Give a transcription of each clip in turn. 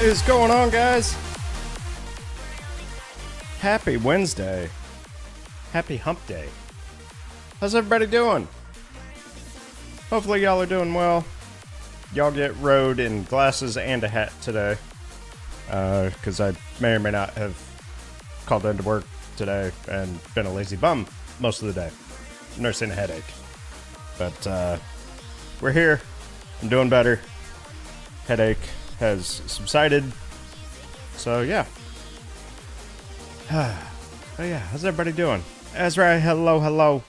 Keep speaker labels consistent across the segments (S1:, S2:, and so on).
S1: is going on, guys? Happy Wednesday. Happy hump day. How's everybody doing? Hopefully y'all are doing well. Y'all get rode in glasses and a hat today. Because I may or may not have called into work today and been a lazy bum most of the day. Nursing a headache. But we're here. I'm doing better. Headache has subsided. So yeah. Oh yeah, how's everybody doing? Ezra, hello.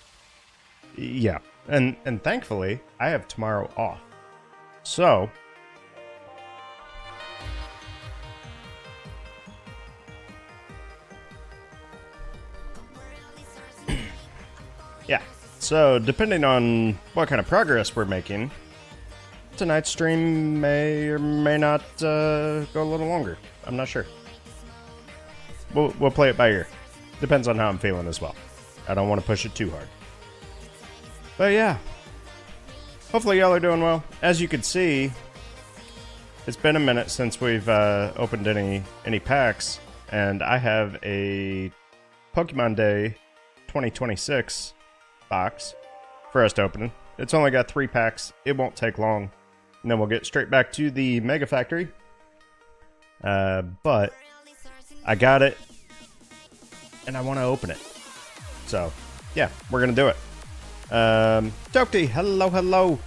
S1: Yeah, and thankfully, I have tomorrow off. So, yeah. So, depending on what kind of progress we're making, tonight's stream may or may not go a little longer. I'm not sure. We'll play it by ear. Depends on how I'm feeling as well. I don't want to push it too hard. But yeah. Hopefully y'all are doing well. As you can see, it's been a minute since we've opened any packs. And I have a Pokemon Day 2026 box for us to open. It's only got 3 packs. It won't take long. And then we'll get straight back to the Mega Factory. But I got it. And I want to open it. So, yeah, we're going to do it. Tokti, hello.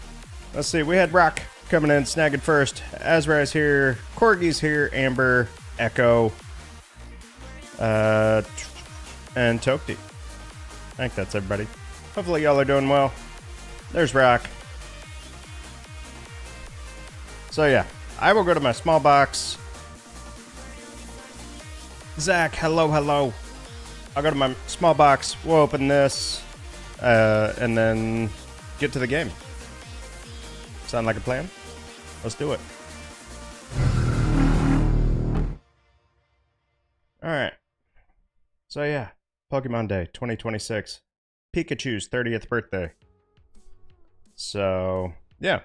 S1: Let's see, we had Rock coming in, snagging first. Azra's here, Corgi's here, Amber, Echo, and Tokti. I think that's everybody. Hopefully y'all are doing well. There's Rock. So yeah, I will go to my small box. Zach, hello. I'll go to my small box, we'll open this, and then get to the game. Sound like a plan? Let's do it. Alright. So yeah, Pokemon Day 2026. Pikachu's 30th birthday. So, yeah.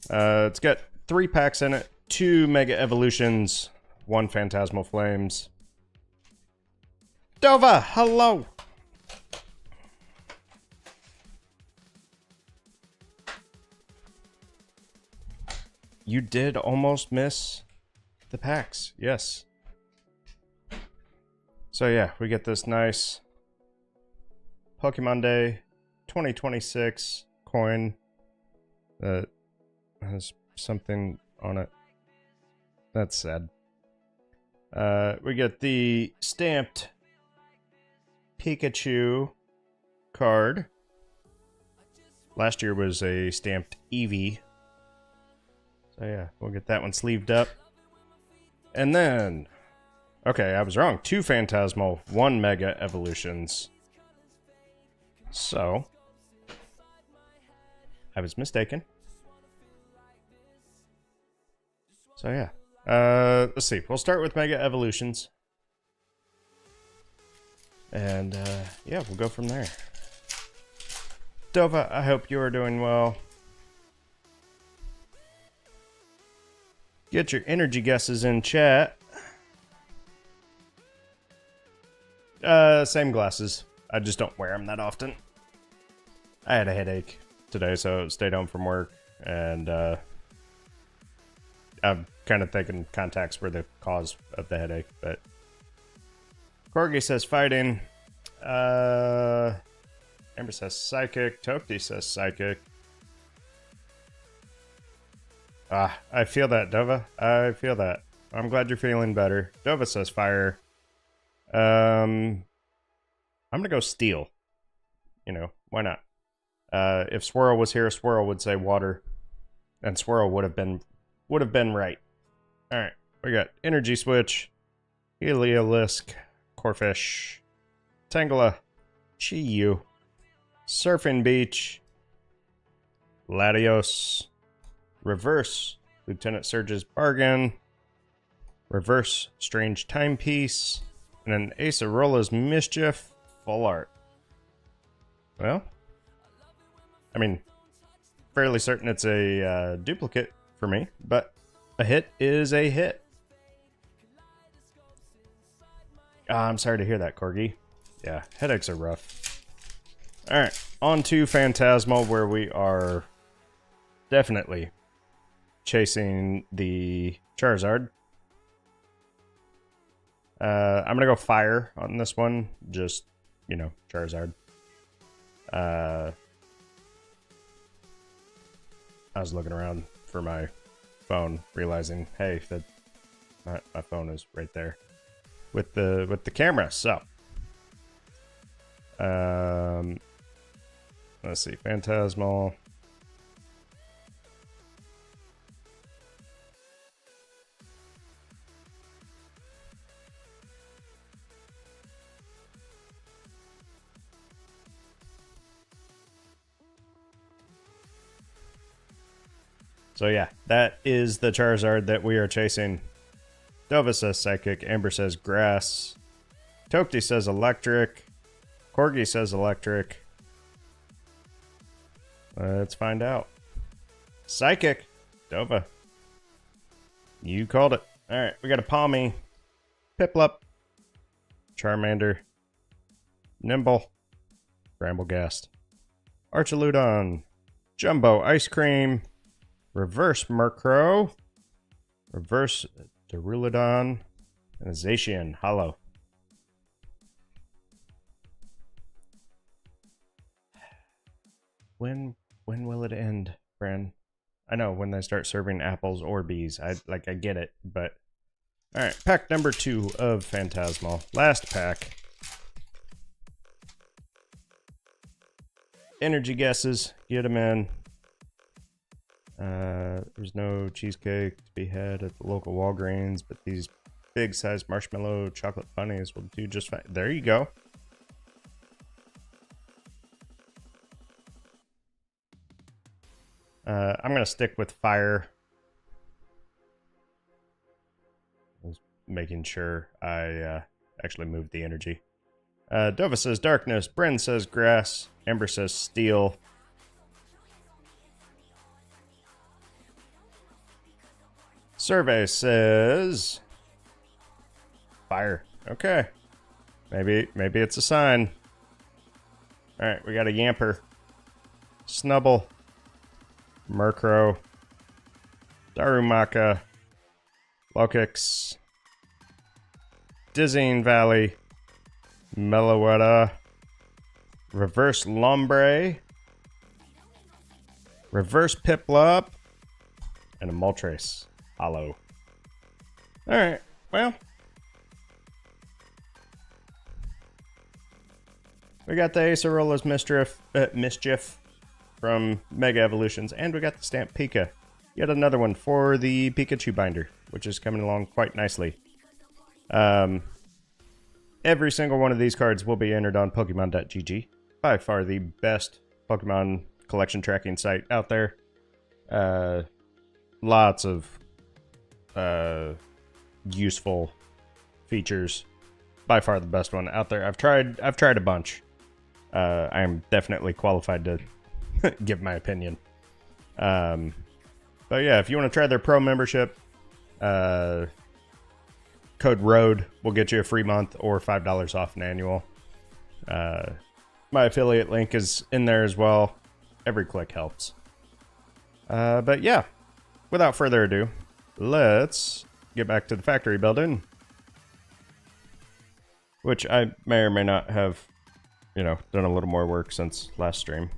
S1: It's got 3 packs in it, 2 Mega Evolutions, 1 Phantasmal Flames. Dova, hello! You did almost miss the packs, yes. So yeah, we get this nice Pokemon Day 2026 coin that has something on it. That's sad. We get the stamped Pikachu card. Last year was a stamped Eevee. So yeah, we'll get that one sleeved up. And then, okay, I was wrong. 2 Phantasmal, 1 Mega Evolutions. So, I was mistaken. So yeah, let's see. We'll start with Mega Evolutions. And, yeah, we'll go from there. Dova, I hope you are doing well. Get your energy guesses in chat. Same glasses. I just don't wear them that often. I had a headache today, so stayed home from work. And, I'm kind of thinking contacts were the cause of the headache, but... Corgi says fighting. Amber says psychic. Tokti says psychic. I feel that, Dova. I feel that. I'm glad you're feeling better. Dova says fire. I'm gonna go steel. You know, why not? If Swirl was here, Swirl would say water. And Swirl would have been right. Alright, we got Energy Switch, Heliolisk, Corphish, Tangela, Chi-Yu, Surfing Beach, Latios, Reverse, Lieutenant Surge's Bargain, Reverse, Strange Timepiece, and an Acerola's Mischief, full art. Well, I mean, fairly certain it's a duplicate for me, but a hit is a hit. I'm sorry to hear that, Corgi. Yeah, headaches are rough. Alright, on to Phantasmal, where we are definitely chasing the Charizard. I'm gonna go fire on this one. Just, you know, Charizard. I was looking around for my phone, realizing, hey, that my phone is right there with the camera. So, let's see, Phantasmal. So yeah, that is the Charizard that we are chasing. Dova says Psychic, Amber says Grass, Tokti says Electric, Corgi says Electric. Let's find out. Psychic, Dova. You called it. Alright, we got a Palmy, Piplup, Charmander, Nimble, Bramblegast, Archaludon, Jumbo Ice Cream, Reverse Murkrow, Reverse Duraludon, and a Zacian Hollow. When will it end, Fran? I know, when they start serving apples or bees. I get it, but... Alright, pack number 2 of Phantasmal. Last pack. Energy guesses. Get them in. There's no cheesecake to be had at the local Walgreens, but these big-sized marshmallow chocolate bunnies will do just fine. There you go. I'm going to stick with fire. I was making sure I actually moved the energy. Dova says darkness. Bryn says grass. Amber says steel. Survey says fire. Okay. Maybe it's a sign. Alright, we got a Yamper. Snubble. Murkrow. Darumaka. Lokix. Dizzying Valley. Meloetta. Reverse Lombre. Reverse Piplup. And a Moltres. Hollow. Alright, well. We got the Acerola's Mischief from Mega Evolutions, and we got the Stamp Pika. Yet another one for the Pikachu binder, which is coming along quite nicely. Every single one of these cards will be entered on Pokemon.gg. By far the best Pokemon collection tracking site out there. Lots of useful features. By far the best one out there. I've tried a bunch. I am definitely qualified to give my opinion. But yeah, if you want to try their pro membership, code ROAD will get you a free month or $5 off an annual. My affiliate link is in there as well. Every click helps. But yeah, without further ado, let's get back to the factory building. Which I may or may not have, you know, done a little more work since last stream.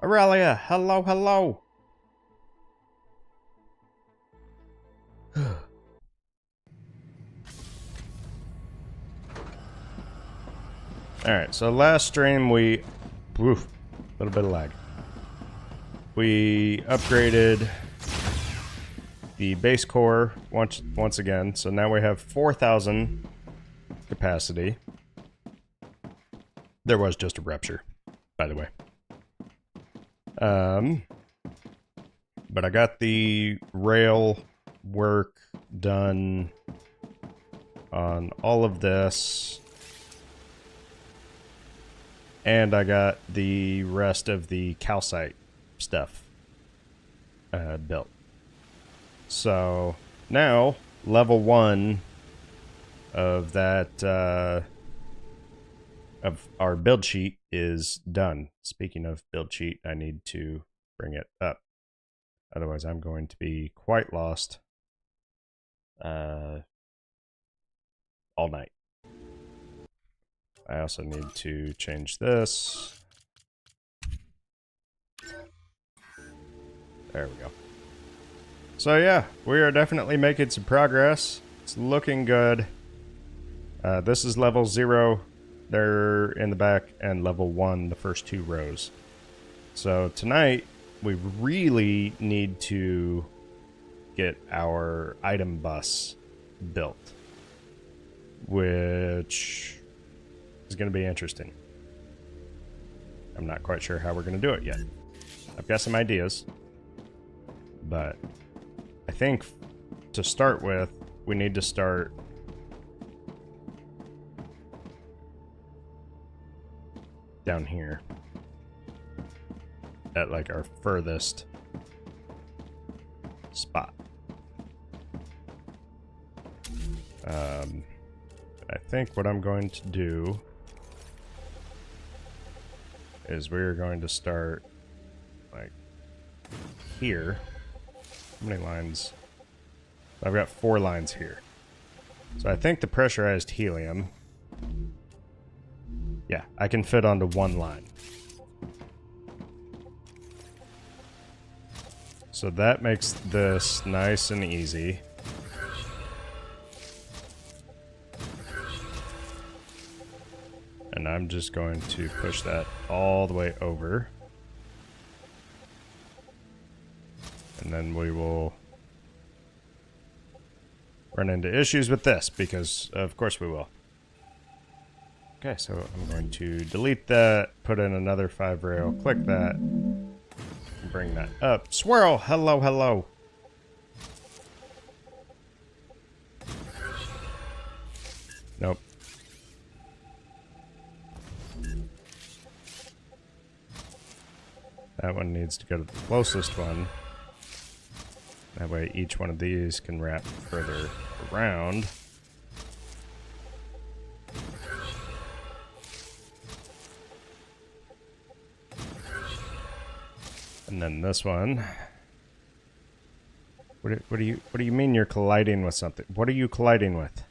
S1: Aurelia, hello, hello. Alright, so last stream a little bit of lag. We upgraded the base core once again, so now we have 4,000 capacity. There was just a rupture, by the way. But I got the rail work done on all of this. And I got the rest of the calcite stuff built. So now, level 1 of that of our build sheet is done. Speaking of build sheet, I need to bring it up. Otherwise, I'm going to be quite lost all night. I also need to change this. There we go. So yeah, we are definitely making some progress. It's looking good. This is level 0 there in the back, and level 1, the first 2 rows. So tonight, we really need to get our item bus built, which is going to be interesting. I'm not quite sure how we're going to do it yet. I've got some ideas, but I think to start with, we need to start down here at like our furthest spot. I think what I'm going to do is we're going to start like here. How many lines? I've got 4 lines here. So I think the pressurized helium, yeah, I can fit onto 1 line. So that makes this nice and easy. And I'm just going to push that all the way over. And then we will run into issues with this, because of course we will. Okay, so I'm going to delete that, put in another 5 rail, click that, and bring that up. Swirl! Hello, hello! Nope. That one needs to go to the closest one. That way each one of these can wrap further around. And then this one. What do you mean you're colliding with something? What are you colliding with?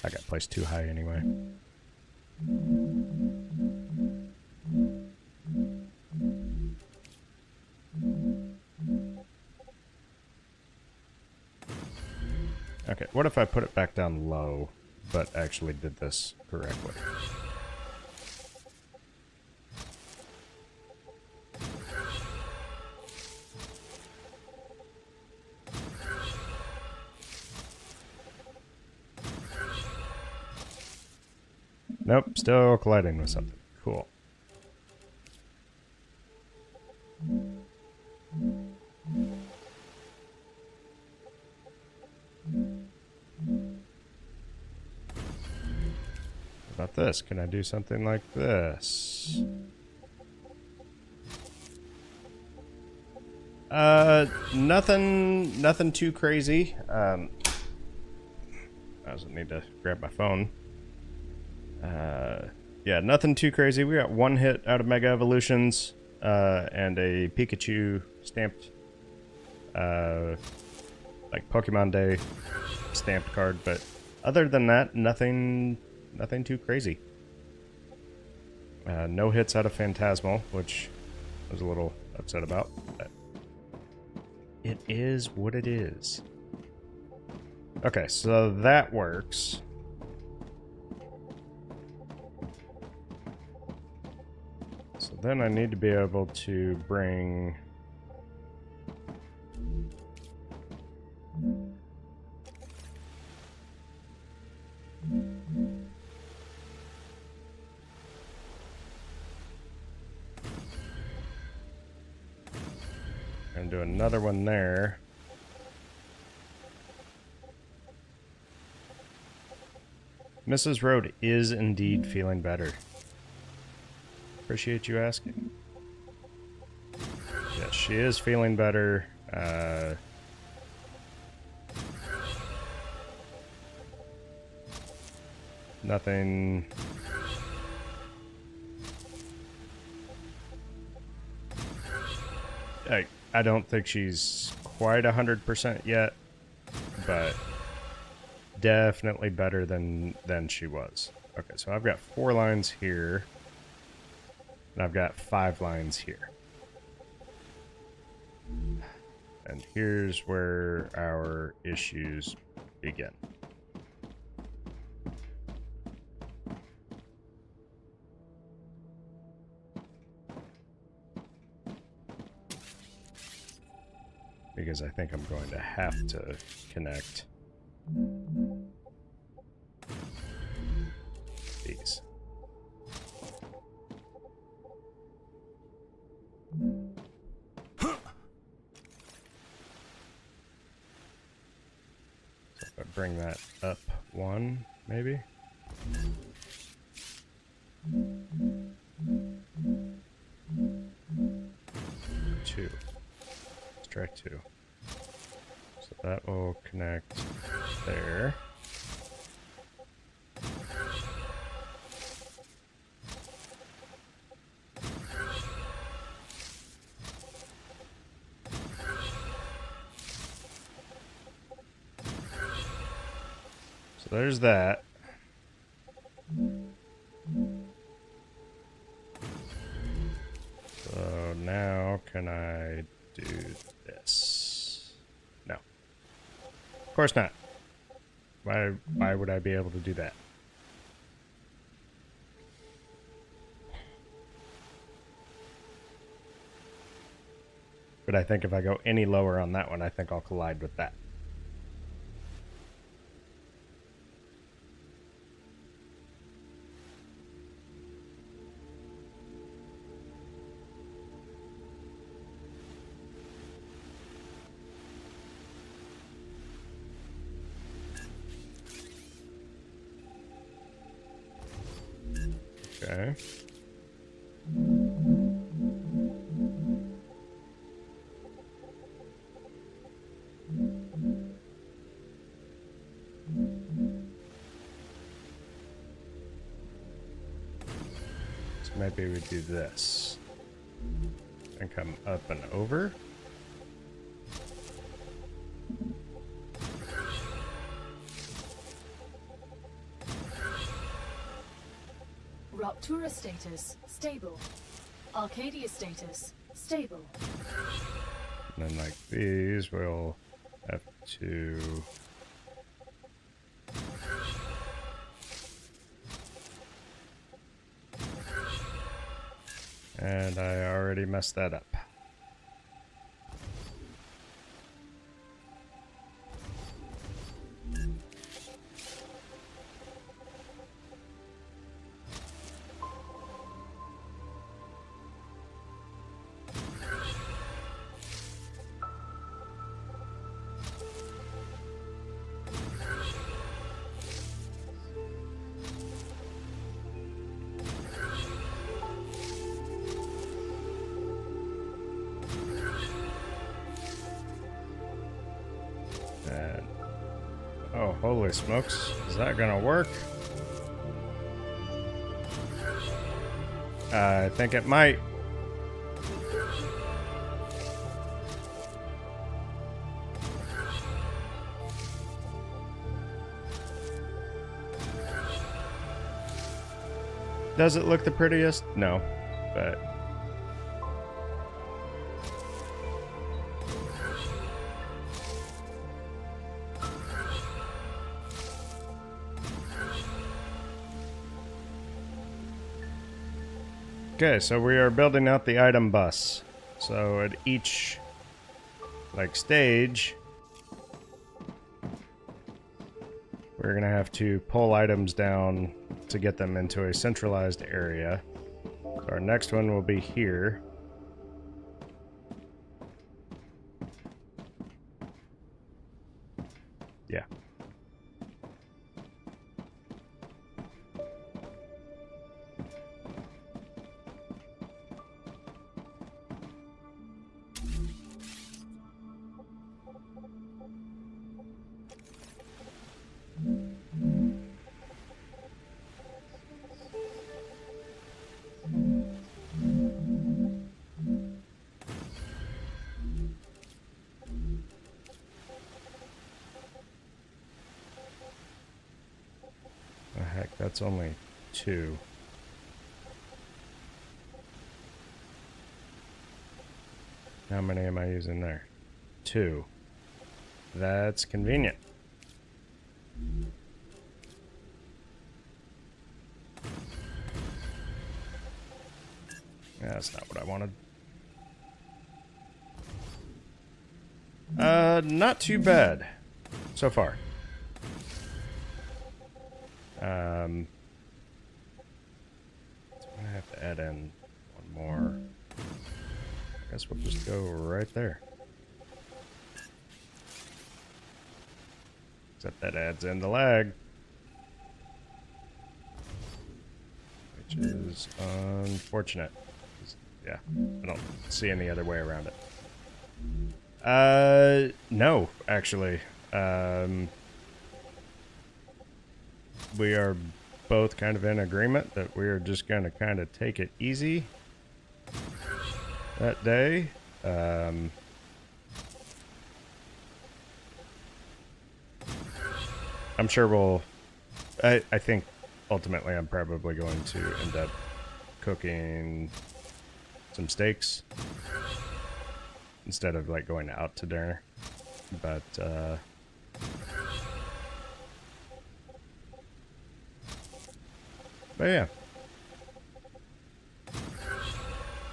S1: I got placed too high anyway. Okay, what if I put it back down low, but actually did this correctly? Nope, still colliding with something. Cool. What about this? Can I do something like this? Nothing too crazy. I also need to grab my phone. Yeah, nothing too crazy. We got 1 hit out of Mega Evolutions, and a Pikachu stamped, like Pokemon Day stamped card, but other than that, nothing too crazy. No hits out of Phantasmal, which I was a little upset about, but it is what it is. Okay, so that works. So then I need to be able to bring and do another one there. Mrs. Road is indeed feeling better. Appreciate you asking. Yes, she is feeling better. Nothing. I don't think she's quite 100% yet, but definitely better than she was. Okay, so I've got 4 lines here, and I've got 5 lines here. And here's where our issues begin. Because I think I'm going to have to connect these. So if I bring that up 1, maybe? 2. Let's try 2. So that will connect there. So there's that. So now can I do this? No. Of course not. Why would I be able to do that? But I think if I go any lower on that one, I think I'll collide with that. Okay. So maybe we do this. And come up and over.
S2: Rupture status stable. Arcadia status stable.
S1: And then like these, we'll have to and I already messed that up. And oh, holy smokes, is that gonna work? I think it might. Does it look the prettiest? No, but okay, so we are building out the item bus. So at each like stage, we're gonna have to pull items down to get them into a centralized area. So our next one will be here. Yeah. That's only 2. How many am I using there? 2. That's convenient. That's not what I wanted. Not too bad so far. So I'm gonna have to add in one more. I guess we'll just go right there. Except that adds in the lag, which is unfortunate. Yeah, I don't see any other way around it. No, actually. We are both kind of in agreement that we are just going to kind of take it easy that day. I'm sure we'll... I think ultimately I'm probably going to end up cooking some steaks instead of like going out to dinner. But yeah.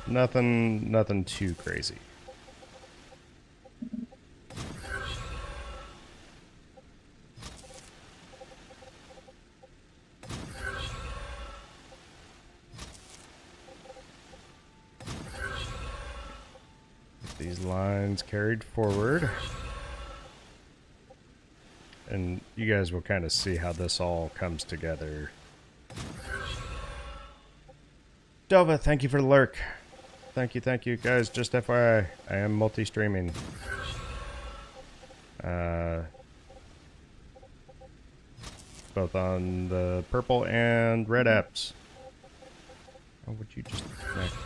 S1: Nothing too crazy. These lines carried forward. And you guys will kind of see how this all comes together. Delva, thank you for the lurk. Thank you, guys. Just FYI, I am multi-streaming. Both on the purple and red apps. Oh, would you just... Thank you.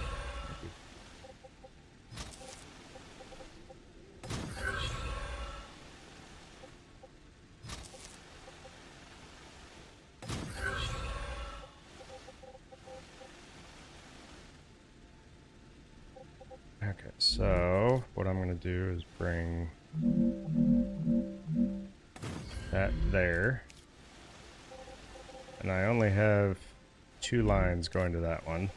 S1: Okay, so what I'm going to do is bring that there. And I only have 2 lines going to that one.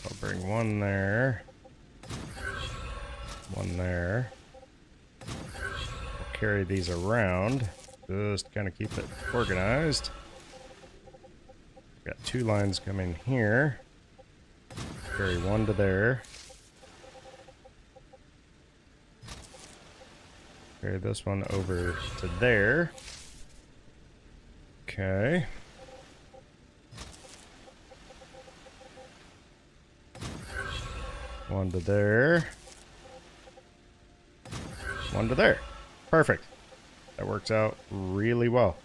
S1: I'll bring one there. One there. I'll carry these around. Just kind of keep it organized. Got 2 lines coming here. Carry one to there. Carry this one over to there. Okay. One to there. One to there. Perfect. That works out really well.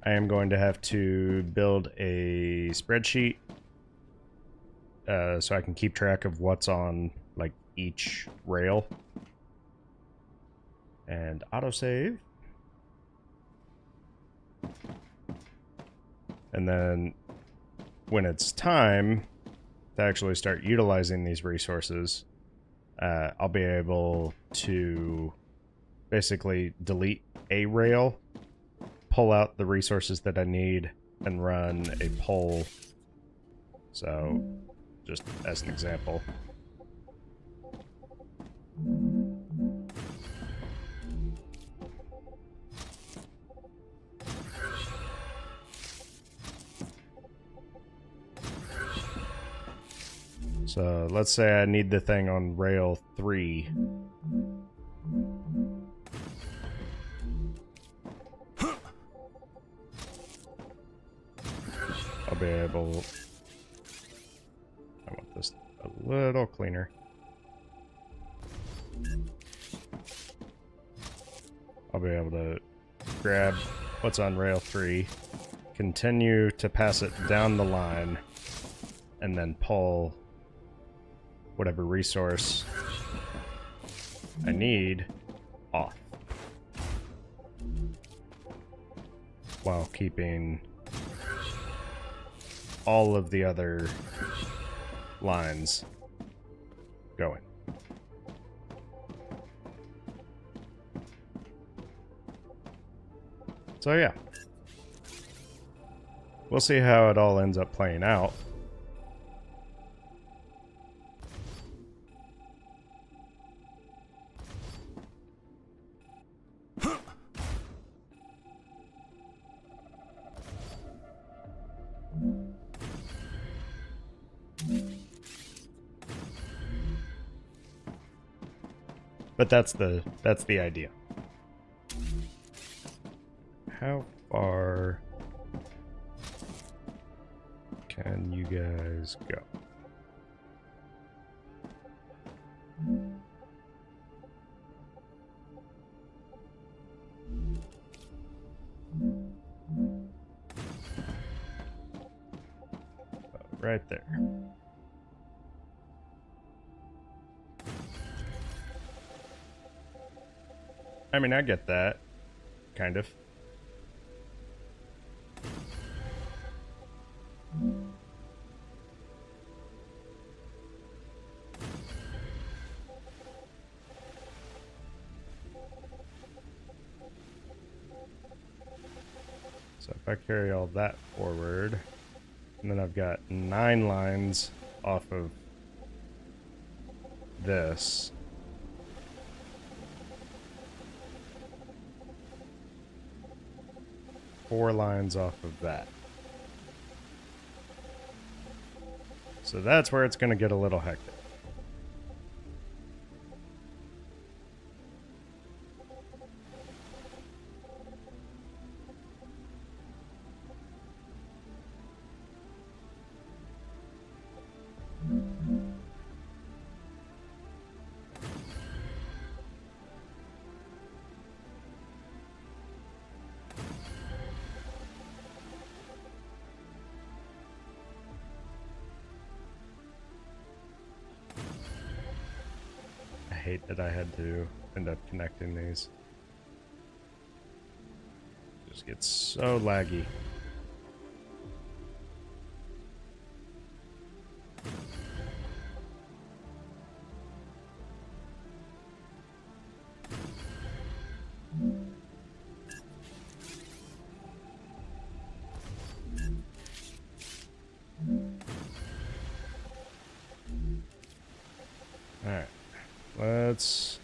S1: I am going to have to build a spreadsheet so I can keep track of what's on like each rail. And autosave. And then when it's time to actually start utilizing these resources, I'll be able to basically delete a rail, pull out the resources that I need, and run a poll. So, just as an example. So, let's say I need the thing on rail 3. I'll be able... I want this a little cleaner. I'll be able to grab what's on rail 3, continue to pass it down the line, and then pull whatever resource I need off, while keeping all of the other lines going. So yeah, we'll see how it all ends up playing out. But that's the idea. How far can you guys go? Right there. I mean, I get that. Kind of. So if I carry all that forward, and then I've got 9 lines off of this. Four lines off of that. So that's where it's going to get a little hectic. I hate that I had to end up connecting these. It just gets so laggy. Alright, let's...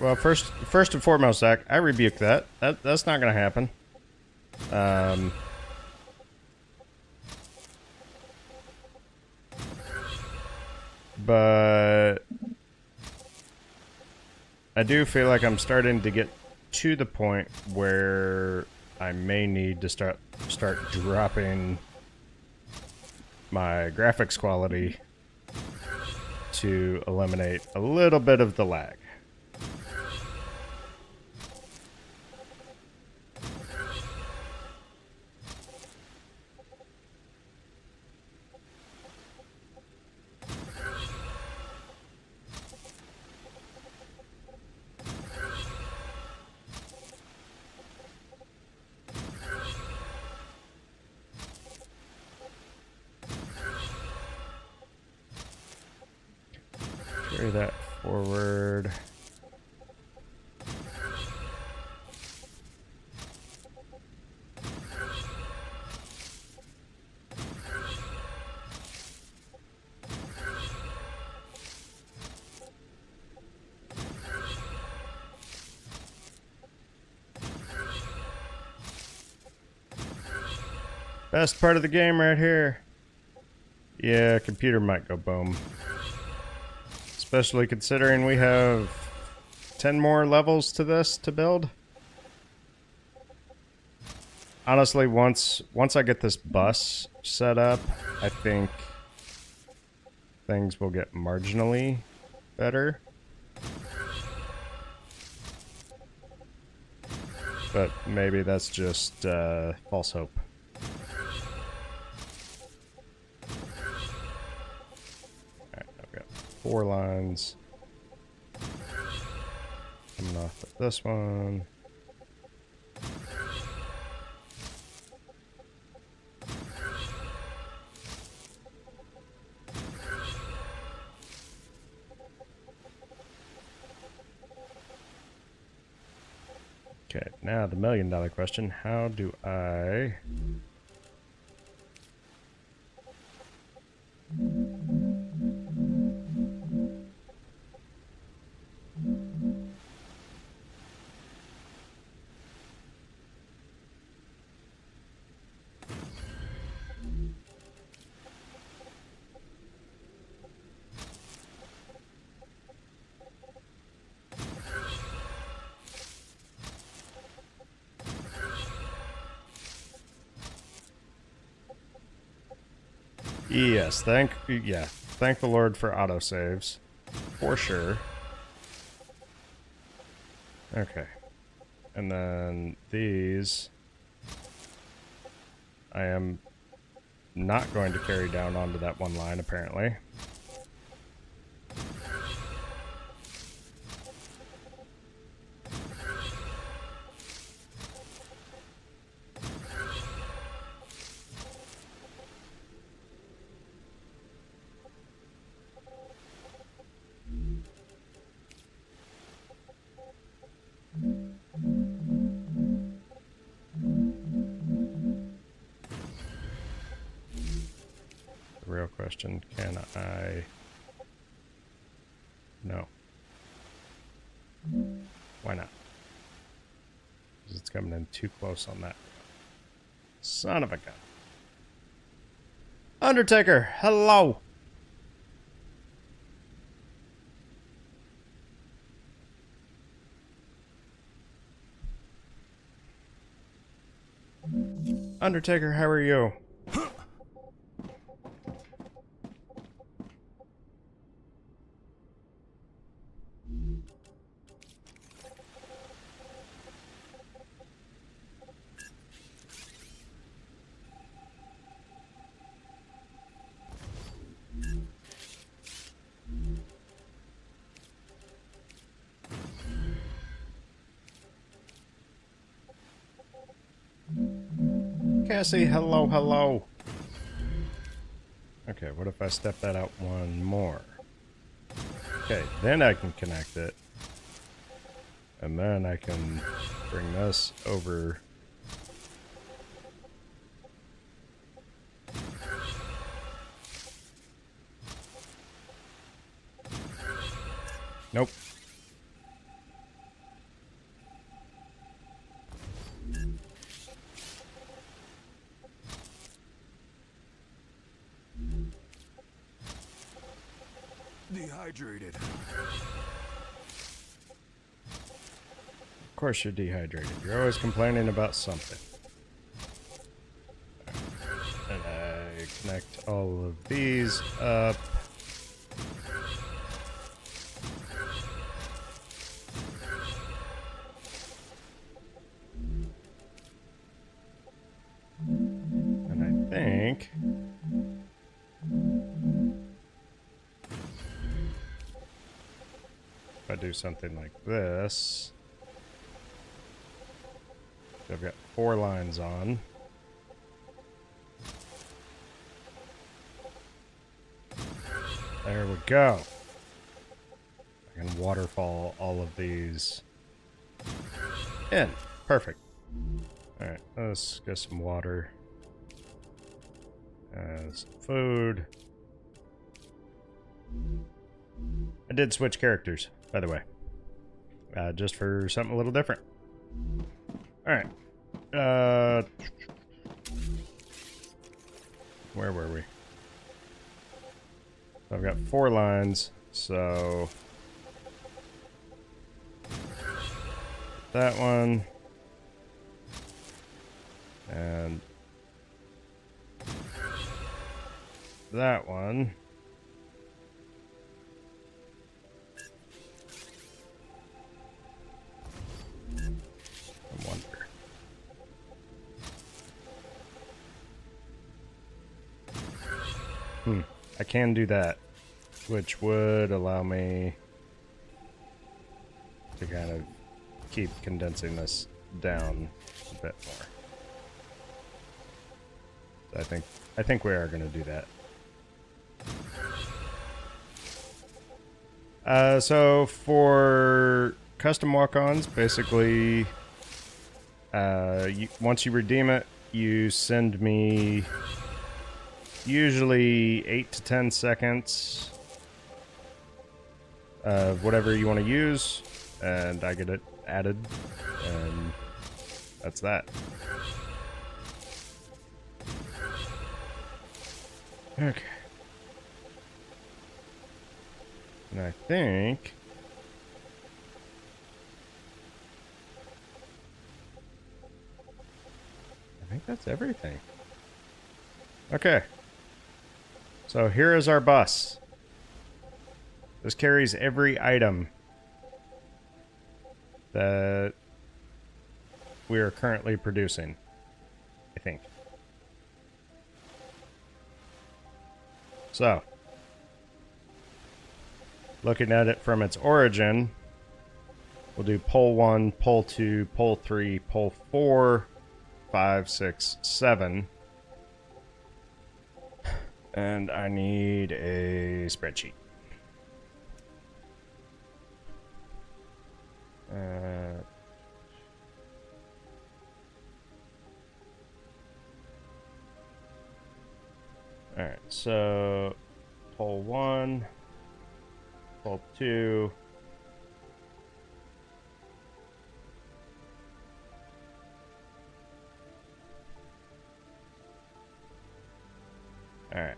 S1: well, first and foremost, Zach, I rebuke that. That's not gonna happen. But I do feel like I'm starting to get to the point where I may need to start dropping my graphics quality to eliminate a little bit of the lag. Carry that forward. Best part of the game right here. Yeah, computer might go boom. Especially considering we have 10 more levels to this to build. Honestly, once I get this bus set up, I think things will get marginally better. But maybe that's just false hope. Alright, I've got 4 lines. Coming off of this one. Okay, now the $1,000,000 question. How do I... Yes, thank the Lord for autosaves. For sure. Okay. And then these I am not going to carry down onto that one line, apparently. The real question, can I... No. Why not? Because it's coming in too close on that. Son of a gun. Undertaker, hello! Undertaker, how are you? Cassie, hello, hello. Okay, what if I step that out one more? Okay, then I can connect it. And then I can bring this over. Nope.
S3: Dehydrated.
S1: Of course you're dehydrated. You're always complaining about something. And I connect all of these up. And I think... if I do something like this... I've got 4 lines on. There we go. I can waterfall all of these in. Perfect. Alright, let's get some water. Some food. I did switch characters, by the way. Just for something a little different. Alright. Where were we? I've got 4 lines, so that one and that one. I wonder. I can do that, which would allow me to kind of keep condensing this down a bit more. So I think we are going to do that. So for custom walk-ons, basically, once you redeem it, you send me usually 8 to 10 seconds of whatever you want to use, and I get it added, and that's that. Okay. And I think that's everything. Okay. So here is our bus. This carries every item that we are currently producing, I think. So, looking at it from its origin, we'll do pole 1, pole 2, pole 3, pole 4, 5, 6, 7. And I need a spreadsheet. Alright, so pole 1, pole 2. Alright.